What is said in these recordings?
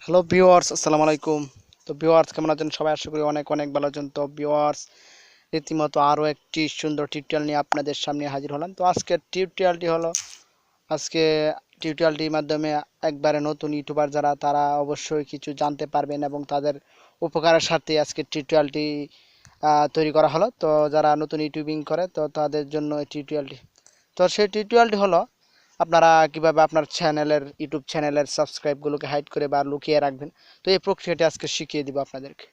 Hello viewers, আসসালামু আলাইকুম। তো ভিউয়ার্স, কেমন আছেন সবাই? আশা করি অনেক অনেক ভালো আছেন। তো ভিউয়ার্স, রীতিমতো আরও একটি সুন্দর টিউটোরিয়াল নিয়ে আপনাদের সামনে হাজির হলাম। তো আজকের টিউটোরিয়ালটি হলো, আজকে টিউটোরিয়ালটির মাধ্যমে একবারে নতুন ইউটিউবার যারা তারা অবশ্যই কিছু জানতে পারবেন এবং তাদের উপকারের সাথে আজকে টিউটোরিয়ালটি তৈরি করা হলো। তো যারা নতুন ইউটিউবিং করে তো তাদের জন্য এই টিউটোরিয়ালটি। তো সেই টিউটোরিয়ালটি হলো আপনারা কিভাবে আপনার ইউটিউব চ্যানেলের সাবস্ক্রাইবগুলোকে হাইড করে বা লুকিয়ে রাখবেন। তো এই প্রক্রিয়াটি আজকে শিখিয়ে দিব আপনাদেরকে।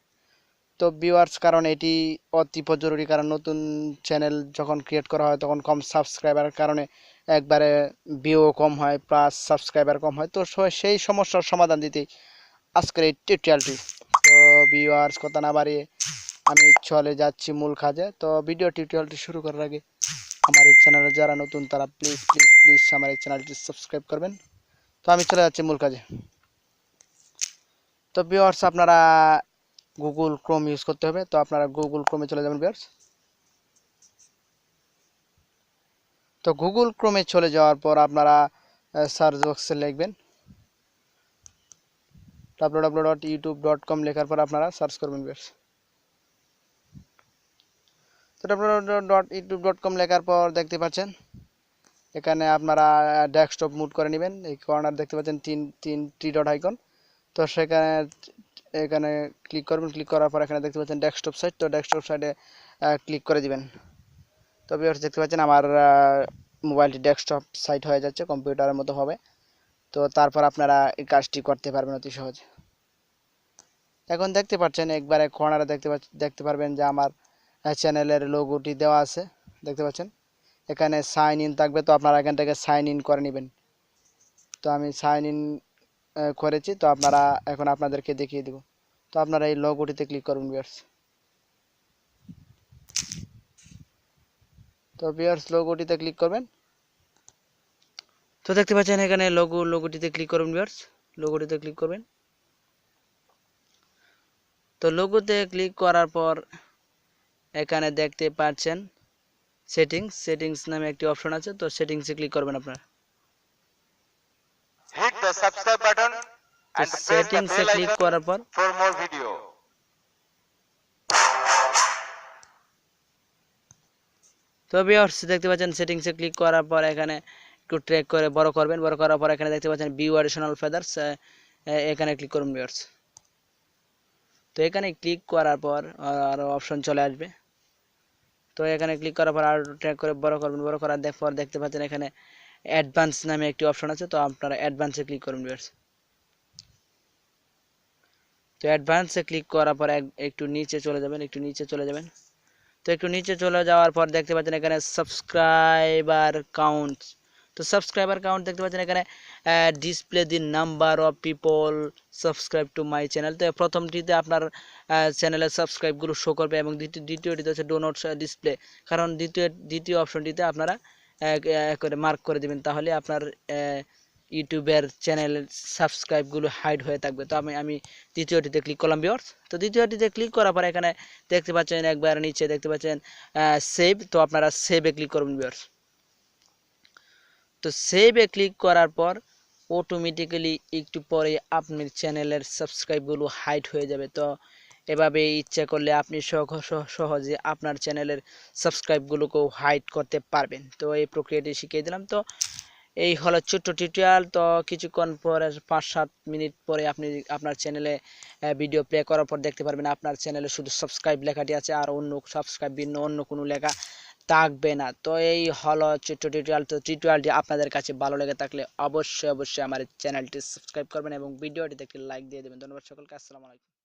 তো ভিউয়ার্স, কারণ এটি অতি জরুরি, কারণ নতুন চ্যানেল যখন ক্রিয়েট করা হয় তখন কম সাবস্ক্রাইবারের কারণে একবারে ভিউও কম হয় প্লাস সাবস্ক্রাইবার কম হয়। তো সেই সমস্যার সমাধান দিতেই আজকের এই টিউটোরিয়ালটি। তো ভিউয়ার্স, কথা না বাড়িয়ে আমি চলে যাচ্ছি মূল কাজে। তো ভিডিও টিউটোরিয়ালটি শুরু করার আগে আমার এই চ্যানেলে যারা নতুন তারা প্লিজ প্লিজ প্লিজ আমার এই চ্যানেলটি সাবস্ক্রাইব করবেন। তো আমি চলে যাচ্ছি মূল কাজে। তো ভিউয়ার্স, আপনারা গুগল ক্রোম ইউজ করতে হবে। তো আপনারা গুগল ক্রোমে চলে যাবেন ভিউয়ার্স। তো গুগল ক্রোমে চলে যাওয়ার পর আপনারা সার্চ বক্সে লিখবেন www.youtube.com। লেখার পর আপনারা সার্চ করবেন ভিউয়ার্স। তো www.youtube.com লেখার পর দেখতে পাচ্ছেন এখানে আপনারা ডেস্কটপ মুড করে নেবেন। এই কর্নার দেখতে পাচ্ছেন তিন থ্রি ডট আইকন। তো এখানে ক্লিক করবেন। ক্লিক করার পর এখানে দেখতে পাচ্ছেন ডেস্কটপ সাইট। তো ডেস্কটপ সাইটে ক্লিক করে দিবেন। তো ভিউয়ার্স, দেখতে পাচ্ছেন আমার মোবাইলটি ডেস্কটপ সাইট হয়ে যাচ্ছে, কম্পিউটারের মতো হবে। তো তারপর আপনারা এই কাজটি করতে পারবেন অতি সহজে। এখন দেখতে পাচ্ছেন একবারে কর্নারে দেখতে পারবেন যে আমার চ্যানেলের লোগোটি দেওয়া আছে, দেখতে পাচ্ছেন। এখানে সাইন ইন থাকবে, তো আপনারা এখান থেকে সাইন ইন করে নেবেন। তো আমি সাইন ইন করেছি। তো এখন আপনাদেরকে দেখিয়ে দেব। তো আপনারা এই লোগোটিতে ক্লিক করুন ভিউয়ার্স। তো ভিউয়ার্স, লোগোটিতে ক্লিক করবেন। তো দেখতে পাচ্ছেন এখানে লোগোটিতে ক্লিক করুন ভিউয়ার্স। লোগোটিতে ক্লিক করবেন। তো লোগোতে ক্লিক করার পর এখানে দেখতে পাচ্ছেন সেটিংস নামে একটি অপশন আছে। তো সেটিংসে ক্লিক করবেন আপনারা। Hit the subscribe button তো and press the সেটিংসে bell ক্লিক icon করার পর for more video. তো ভিউয়ার্স, দেখতে পাচ্ছেন সেটিংসে ক্লিক করার পর এখানে একটু ট্র্যাক করে বড় করবেন। বড় করার পর এখানে দেখতে পাচ্ছেন ভিউ অ্যাডিশনাল ফেদার্স, এখানে ক্লিক করুন ভিউয়ার্স। তো এখানে ক্লিক করার পর আরো অপশন চলে আসবে। তো এখানে ক্লিক করার পর আর ট্র্যাক করে বড় করবেন। বড় করার পর দেখতে পাচ্ছেন এখানে অ্যাডভান্স নামে একটি অপশন আছে। তো আপনারা অ্যাডভান্সে ক্লিক করুন ভিউয়ার্স। তো অ্যাডভান্সে ক্লিক করার পর একটু নিচে চলে যাবেন। তো একটু নিচে চলে যাওয়ার পর দেখতে পাচ্ছেন এখানে সাবস্ক্রাইবার কাউন্ট। তো সাবস্ক্রাইবার কাউন্ট দেখতে পাচ্ছেন এখানে display the number of people subscribe to my channel. তো প্রথমটিতে আপনার চ্যানেলের সাবস্ক্রাইবগুলো শো করবে এবং দ্বিতীয়টিতে হচ্ছে ডো নট ডিসপ্লে। কারণ দ্বিতীয় অপশনটিতে আপনারা করে মার্ক করে দেবেন, তাহলে আপনার ইউটিউবের চ্যানেলের সাবস্ক্রাইবগুলো হাইড হয়ে থাকবে। তো আমি দ্বিতীয়টিতে ক্লিক করলাম ভিউয়ার্স। তো দ্বিতীয়টিতে ক্লিক করার পর এখানে দেখতে পাচ্ছেন একবার নিচে দেখতে পাচ্ছেন সেভ। তো আপনারা সেভে ক্লিক করবেন ভিউয়ার্স। তো সেভে ক্লিক করার পর অটোমেটিক্যালি একটু পরে আপনার চ্যানেলের সাবস্ক্রাইবগুলো হাইড হয়ে যাবে। তো এভাবে ইচ্ছা করলে আপনি সহজে আপনার চ্যানেলের সাবস্ক্রাইবগুলোকেও হাইড করতে পারবেন। তো এই প্রক্রিয়াটি শিখিয়ে দিলাম। তো এই হলো ছোট্ট টিউটোরিয়াল। তো কিছুক্ষণ পরে 5-7 মিনিট পরে আপনি আপনার চ্যানেলে ভিডিও প্লে করার পর দেখতে পারবেন আপনার চ্যানেলে শুধু সাবস্ক্রাইব লেখাটি আছে, আর অন্য সাবস্ক্রাইব ভিন্ন অন্য কোনো লেখা থাকবে না। তো এই হলো ছোট্ট টিউটোরিয়াল। তো টিউটোরিয়ালটি আপনাদের কাছে ভালো লেগে থাকলে অবশ্যই আমার চ্যানেলটি সাবস্ক্রাইব করবেন এবং ভিডিওটিতে একটি লাইক দিয়ে দেবেন। ধন্যবাদ সকলকে। আসসালামু আলাইকুম।